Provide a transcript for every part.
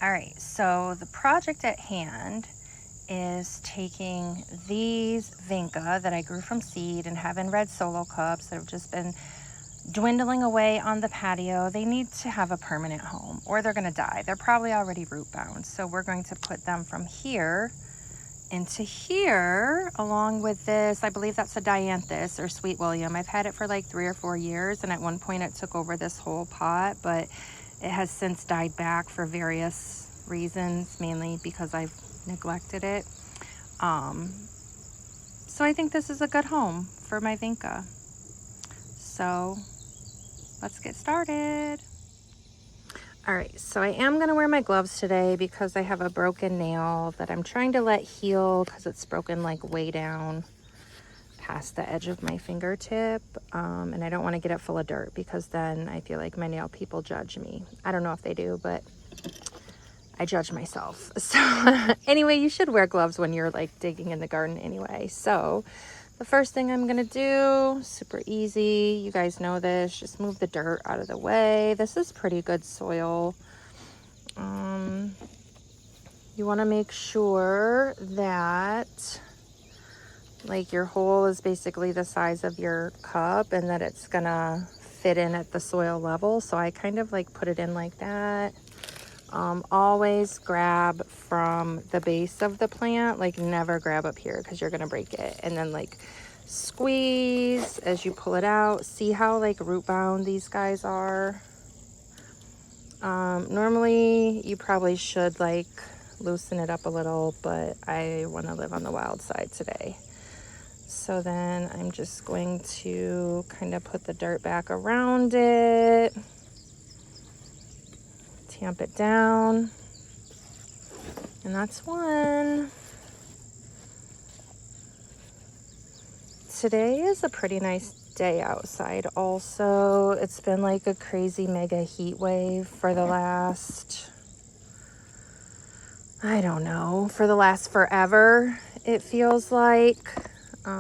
All right, so the project at hand is taking these Vinca that I grew from seed and have in red solo cups that have just been dwindling away on the patio. They need to have a permanent home or they're going to die. They're probably already root bound. So we're going to put them from here into here along with this. I believe that's a Dianthus or Sweet William. I've had it for like 3 or 4 years, and at one point it took over this whole pot, but it has since died back for various reasons, mainly because I've neglected it. So I think this is a good home for my Vinca. So let's get started. All right, so I am gonna wear my gloves today because I have a broken nail that I'm trying to let heal because it's broken like way down past the edge of my fingertip. And I don't wanna get it full of dirt because then I feel like my nail people judge me. I don't know if they do, but I judge myself. So anyway, you should wear gloves when you're like digging in the garden anyway. So the first thing I'm gonna do, super easy, you guys know this, just move the dirt out of the way. This is pretty good soil. You wanna make sure that like your hole is basically the size of your cup and that it's gonna fit in at the soil level. So I kind of like put it in like that. Always grab from the base of the plant, like never grab up here because you're gonna break it. And then like squeeze as you pull it out. See how like root bound these guys are. Normally you probably should like loosen it up a little, but I want to live on the wild side today. So then I'm just going to kind of put the dirt back around it. Tamp it down, and that's one. Today is a pretty nice day outside also. It's been like a crazy mega heat wave for the last, I don't know, for the last forever, it feels like. I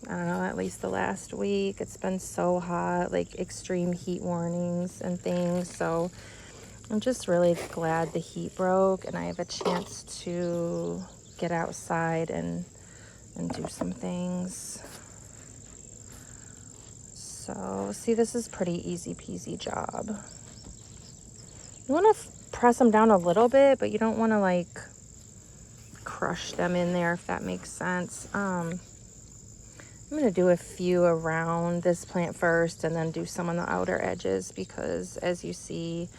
don't know, at least the last week. It's been so hot, like extreme heat warnings and things. So I'm just really glad the heat broke and I have a chance to get outside and do some things. So see, this is pretty easy peasy job. You want to press them down a little bit, but you don't want to like crush them in there, if that makes sense. I'm going to do a few around this plant first and then do some on the outer edges because as you see,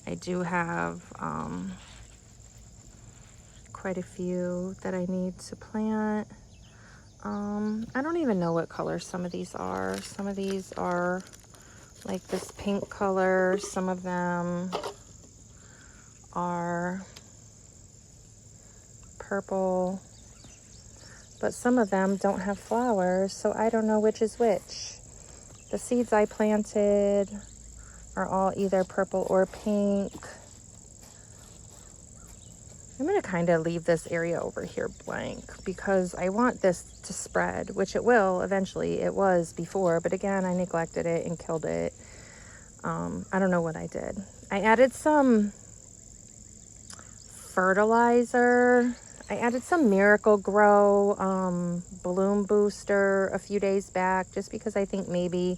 I do have quite a few that I need to plant. I don't even know what color some of these are. Some of these are like this pink color. Some of them are purple. But some of them don't have flowers, so I don't know which is which. The seeds I planted are all either purple or pink. I'm going to kind of leave this area over here blank because I want this to spread, which it will eventually. It was before, but again, I neglected it and killed it. I don't know what I did. I added some fertilizer. I added some Miracle Grow balloon booster a few days back just because I think maybe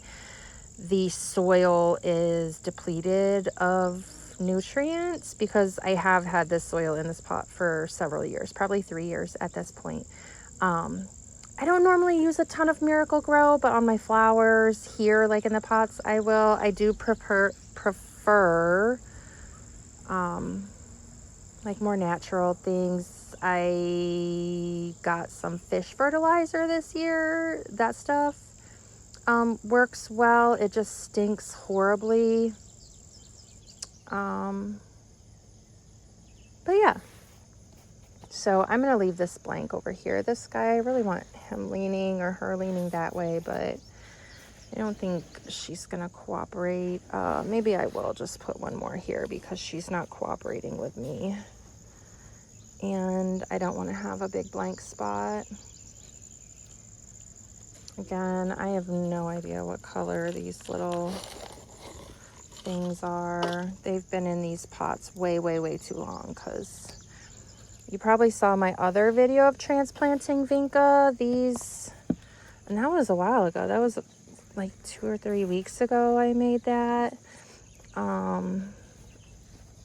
the soil is depleted of nutrients because I have had this soil in this pot for several years, probably 3 years at this point. I don't normally use a ton of Miracle Grow, but on my flowers here, like in the pots, I will. I do prefer like more natural things. I got some fish fertilizer this year. That stuff works well. It just stinks horribly. But yeah, so I'm gonna leave this blank over here. This guy, I really want him leaning or her leaning that way, but I don't think she's gonna cooperate. Maybe I will just put one more here because she's not cooperating with me. And I don't want to have a big blank spot. Again, I have no idea what color these little things are. They've been in these pots way, way, way too long, because you probably saw my other video of transplanting Vinca. These, and that was a while ago. That was like 2 or 3 weeks ago I made that.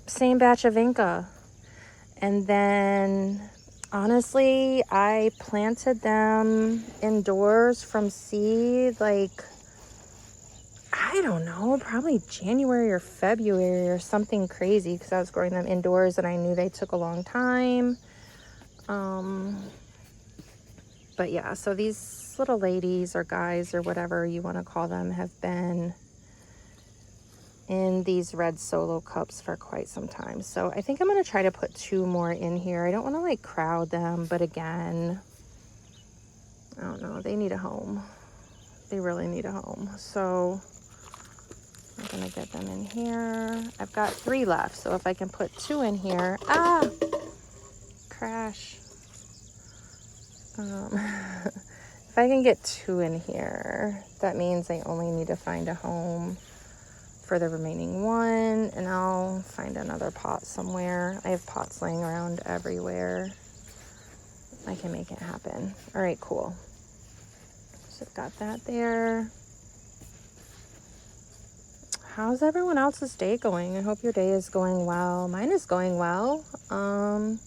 Same batch of Vinca. And then, honestly, I planted them indoors from seed, like, I don't know, probably January or February or something crazy, because I was growing them indoors and I knew they took a long time. But yeah, so these little ladies or guys or whatever you want to call them have been in these red solo cups for quite some time. So I think I'm going to try to put 2 more in here. I don't want to like crowd them, but again, I don't know, they need a home. They really need a home. So I'm going to get them in here. I've got 3 left, so if I can put 2 in here. Crash. If I can get 2 in here, that means I only need to find a home for the remaining 1, and I'll find another pot somewhere. I have pots laying around everywhere. I can make it happen. All right, cool. So I've got that there. How's everyone else's day going? I hope your day is going well. Mine is going well, because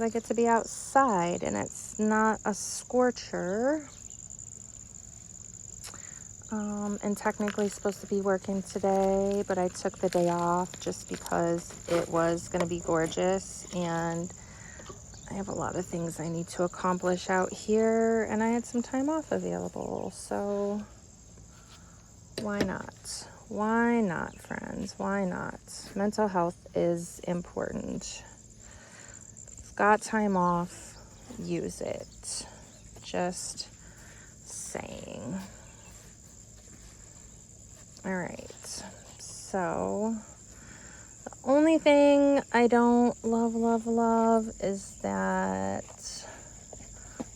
I get to be outside and it's not a scorcher. And technically supposed to be working today, but I took the day off just because it was going to be gorgeous, and I have a lot of things I need to accomplish out here, and I had some time off available, so why not? Why not, friends? Why not? Mental health is important. If you've got time off, use it. Just saying. All right, so the only thing I don't love is that,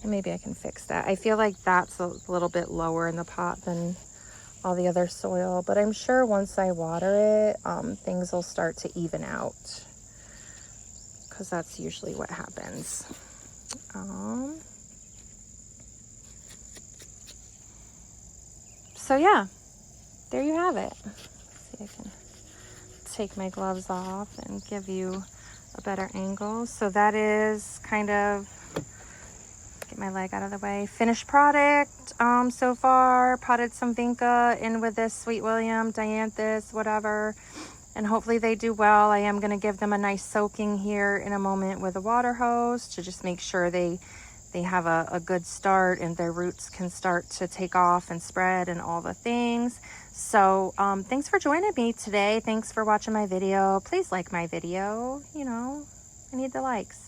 maybe I can fix that. I feel like that's a little bit lower in the pot than all the other soil, but I'm sure once I water it, things will start to even out, because that's usually what happens. So yeah. There you have it. Let's see, I can take my gloves off and give you a better angle. So that is kind of, get my leg out of the way, finished product so far. Potted some Vinca in with this Sweet William, Dianthus, whatever. And hopefully they do well. I am going to give them a nice soaking here in a moment with a water hose to just make sure they have a good start and their roots can start to take off and spread and all the things. So thanks for joining me today. Thanks for watching my video. Please like my video. You know, I need the likes.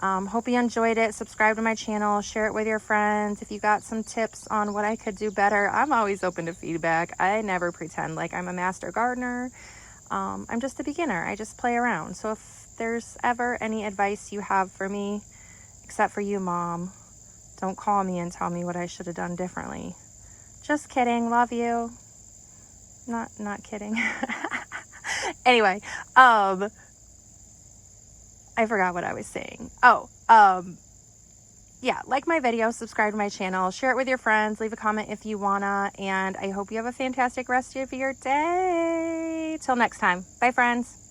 Hope you enjoyed it. Subscribe to my channel. Share it with your friends. If you got some tips on what I could do better, I'm always open to feedback. I never pretend like I'm a master gardener. I'm just a beginner. I just play around. So if there's ever any advice you have for me, except for you, Mom, don't call me and tell me what I should have done differently. Just kidding. Love you. Not kidding. Anyway, I forgot what I was saying. Yeah, like my video, subscribe to my channel, share it with your friends, leave a comment if you wanna, and I hope you have a fantastic rest of your day. Till next time. Bye, friends.